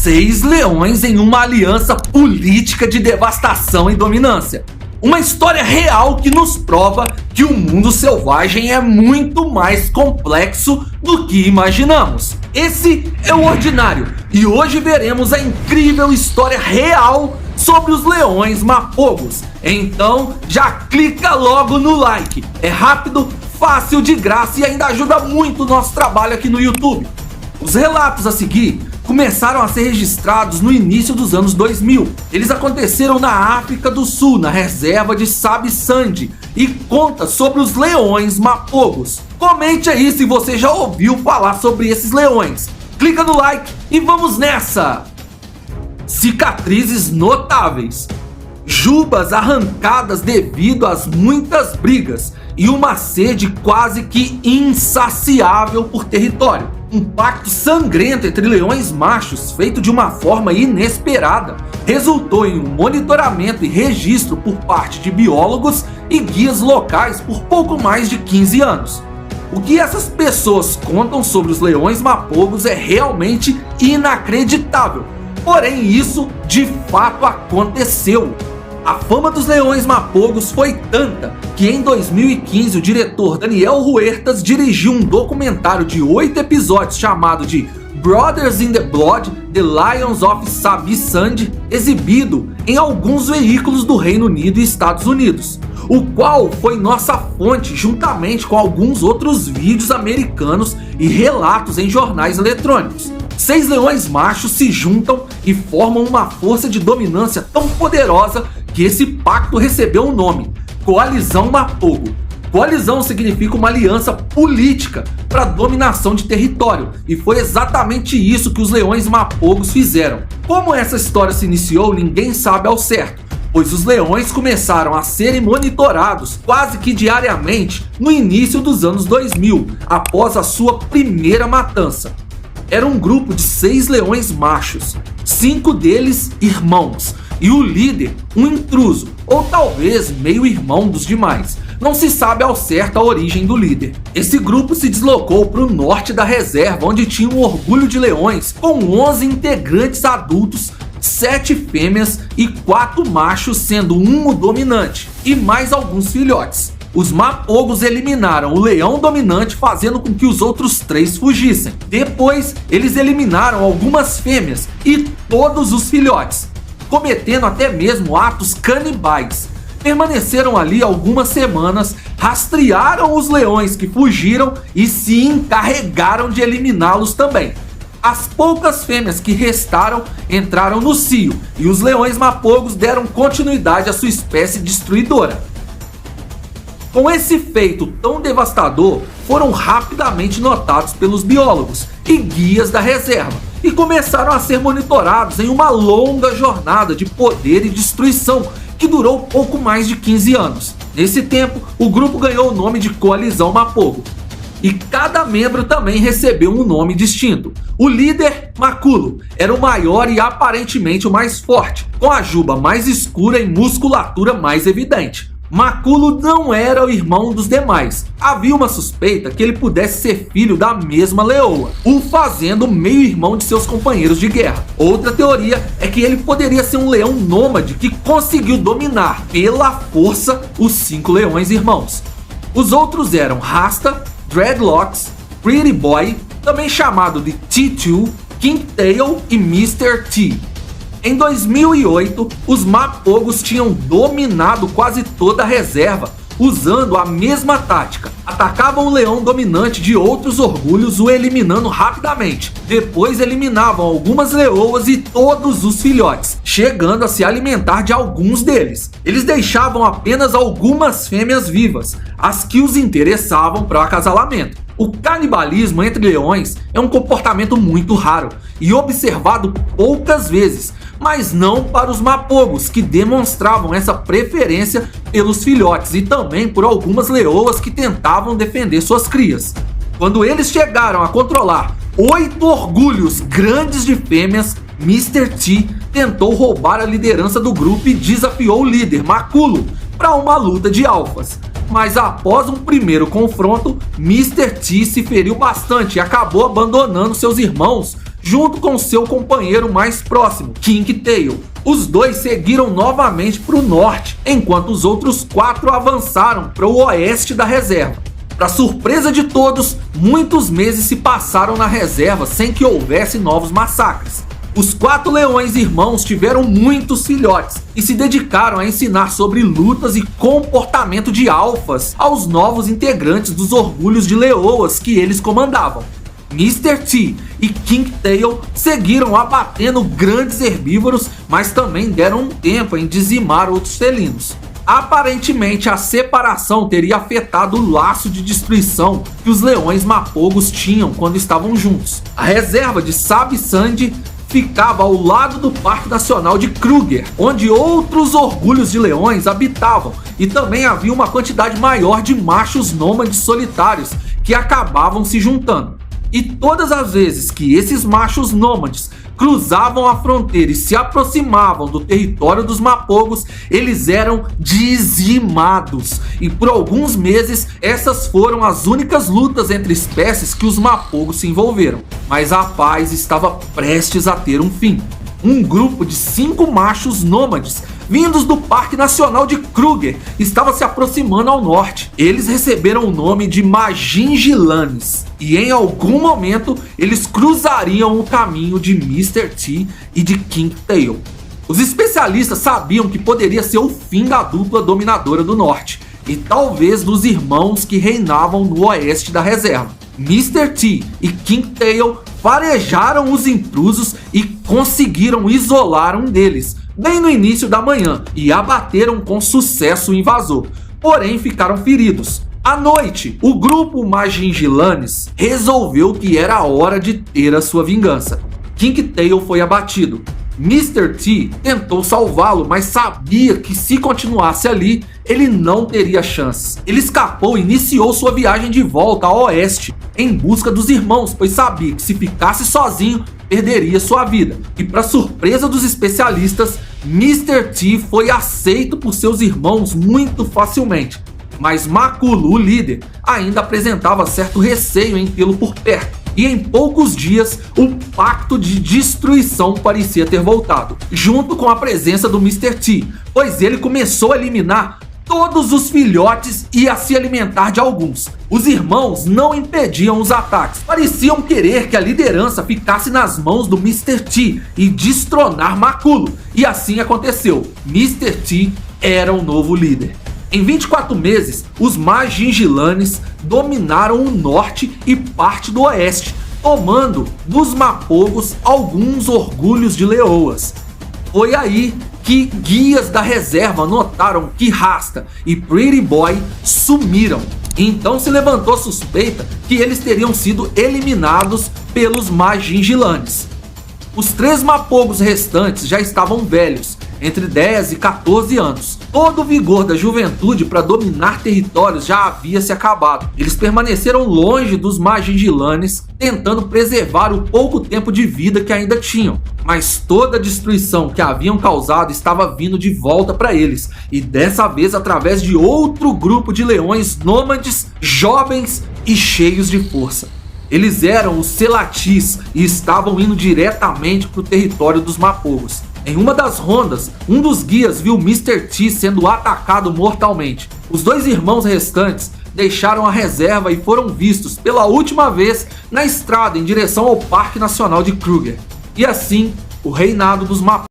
6 leões em uma aliança política de devastação e dominância. Uma história real que nos prova que o mundo selvagem é muito mais complexo do que imaginamos. Esse é o Ordinário e hoje veremos a incrível história real sobre os leões mapogos. Então já clica logo no like, é rápido, fácil, de graça e ainda ajuda muito o nosso trabalho aqui no YouTube. Os relatos a seguir começaram a ser registrados no início dos anos 2000. Eles aconteceram na África do Sul, na reserva de Sabi Sand, e conta sobre os leões mapogos. Comente aí se você já ouviu falar sobre esses leões. Clica no like e vamos nessa! Cicatrizes notáveis. Jubas arrancadas devido às muitas brigas e uma sede quase que insaciável por território. Um pacto sangrento entre leões machos feito de uma forma inesperada resultou em um monitoramento e registro por parte de biólogos e guias locais por pouco mais de 15 anos. O que essas pessoas contam sobre os leões mapogos é realmente inacreditável, porém isso de fato aconteceu. A fama dos leões mapogos foi tanta que em 2015 o diretor Daniel Huertas dirigiu um documentário de 8 episódios chamado de Brothers in the Blood: The Lions of Sabi Sand, exibido em alguns veículos do Reino Unido e Estados Unidos, o qual foi nossa fonte juntamente com alguns outros vídeos americanos e relatos em jornais eletrônicos. 6 leões machos se juntam e formam uma força de dominância tão poderosa que esse pacto recebeu o nome Coalizão Mapogo. Coalizão significa uma aliança política para dominação de território, e foi exatamente isso que os leões mapogos fizeram. Como essa história se iniciou, ninguém sabe ao certo, pois os leões começaram a serem monitorados quase que diariamente no início dos anos 2000, após a sua primeira matança. Era um grupo de 6 leões machos, 5 deles irmãos, e o líder um intruso, ou talvez meio-irmão dos demais. Não se sabe ao certo a origem do líder. Esse grupo se deslocou para o norte da reserva, onde tinha um orgulho de leões, com 11 integrantes adultos, 7 fêmeas e 4 machos, sendo um o dominante, e mais alguns filhotes. Os mapogos eliminaram o leão dominante, fazendo com que os outros 3 fugissem. Depois, eles eliminaram algumas fêmeas e todos os filhotes, cometendo até mesmo atos canibais. Permaneceram ali algumas semanas, rastrearam os leões que fugiram e se encarregaram de eliminá-los também. As poucas fêmeas que restaram entraram no cio e os leões mapogos deram continuidade à sua espécie destruidora. Com esse feito tão devastador, foram rapidamente notados pelos biólogos e guias da reserva e começaram a ser monitorados em uma longa jornada de poder e destruição que durou pouco mais de 15 anos. Nesse tempo, o grupo ganhou o nome de Coalizão Mapogo, e cada membro também recebeu um nome distinto. O líder, Maculo, era o maior e aparentemente o mais forte, com a juba mais escura e musculatura mais evidente. Maculo não era o irmão dos demais. Havia uma suspeita que ele pudesse ser filho da mesma leoa, o fazendo meio-irmão de seus companheiros de guerra. Outra teoria é que ele poderia ser um leão nômade que conseguiu dominar pela força os 5 leões irmãos. Os outros eram Rasta, Dreadlocks, Pretty Boy, também chamado de T2, Kingtail e Mr. T. Em 2008, os mapogos tinham dominado quase toda a reserva, usando a mesma tática. Atacavam o leão dominante de outros orgulhos, o eliminando rapidamente. Depois eliminavam algumas leoas e todos os filhotes, chegando a se alimentar de alguns deles. Eles deixavam apenas algumas fêmeas vivas, as que os interessavam para o acasalamento. O canibalismo entre leões é um comportamento muito raro e observado poucas vezes, mas não para os mapogos, que demonstravam essa preferência pelos filhotes e também por algumas leoas que tentavam defender suas crias. Quando eles chegaram a controlar 8 orgulhos grandes de fêmeas, Mr. T tentou roubar a liderança do grupo e desafiou o líder, Maculo, para uma luta de alfas. Mas após um primeiro confronto, Mr. T se feriu bastante e acabou abandonando seus irmãos junto com seu companheiro mais próximo, Kinktail. Os dois seguiram novamente para o norte, enquanto os outros 4 avançaram para o oeste da reserva. Para surpresa de todos, muitos meses se passaram na reserva sem que houvesse novos massacres. Os 4 leões irmãos tiveram muitos filhotes e se dedicaram a ensinar sobre lutas e comportamento de alfas aos novos integrantes dos orgulhos de leoas que eles comandavam. Mr. T e Kinktail seguiram abatendo grandes herbívoros, mas também deram um tempo em dizimar outros felinos. Aparentemente, a separação teria afetado o laço de destruição que os leões mapogos tinham quando estavam juntos. A reserva de Sabi Sand ficava ao lado do Parque Nacional de Kruger, onde outros orgulhos de leões habitavam, e também havia uma quantidade maior de machos nômades solitários que acabavam se juntando. E todas as vezes que esses machos nômades cruzavam a fronteira e se aproximavam do território dos mapogos, eles eram dizimados. E por alguns meses, essas foram as únicas lutas entre espécies que os mapogos se envolveram. Mas a paz estava prestes a ter um fim. Um grupo de 5 machos nômades vindos do Parque Nacional de Kruger estava se aproximando ao norte. Eles receberam o nome de Majingilanes e em algum momento eles cruzariam o caminho de Mr. T e de Kinktail. Os especialistas sabiam que poderia ser o fim da dupla dominadora do norte e talvez dos irmãos que reinavam no oeste da reserva. Mr. T e Kinktail farejaram os intrusos e conseguiram isolar um deles bem no início da manhã e abateram com sucesso o invasor, porém ficaram feridos. À noite, o grupo Majingilanes resolveu que era a hora de ter a sua vingança. Kinktail foi abatido. Mr. T tentou salvá-lo, mas sabia que se continuasse ali, ele não teria chances. Ele escapou e iniciou sua viagem de volta ao oeste, em busca dos irmãos, pois sabia que se ficasse sozinho, perderia sua vida. E para surpresa dos especialistas, Mr. T foi aceito por seus irmãos muito facilmente. Mas Makulu, o líder, ainda apresentava certo receio em tê-lo por perto. E em poucos dias, o pacto de destruição parecia ter voltado, junto com a presença do Mr. T, pois ele começou a eliminar todos os filhotes e a se alimentar de alguns. Os irmãos não impediam os ataques, pareciam querer que a liderança ficasse nas mãos do Mr. T e destronar Makulu, e assim aconteceu. Mr. T era o novo líder. Em 24 meses, os Majingilanes dominaram o norte e parte do oeste, tomando dos mapogos alguns orgulhos de leoas. Foi aí que guias da reserva notaram que Rasta e Pretty Boy sumiram. Então se levantou a suspeita que eles teriam sido eliminados pelos Majingilanes. Os 3 mapogos restantes já estavam velhos, entre 10 e 14 anos. Todo o vigor da juventude para dominar territórios já havia se acabado. Eles permaneceram longe dos Majingilanes, tentando preservar o pouco tempo de vida que ainda tinham. Mas toda a destruição que haviam causado estava vindo de volta para eles, e dessa vez através de outro grupo de leões nômades, jovens e cheios de força. Eles eram os Selatis e estavam indo diretamente para o território dos mapogos. Em uma das rondas, um dos guias viu Mr. T sendo atacado mortalmente. Os 2 irmãos restantes deixaram a reserva e foram vistos pela última vez na estrada em direção ao Parque Nacional de Kruger. E assim, o reinado dos mapogos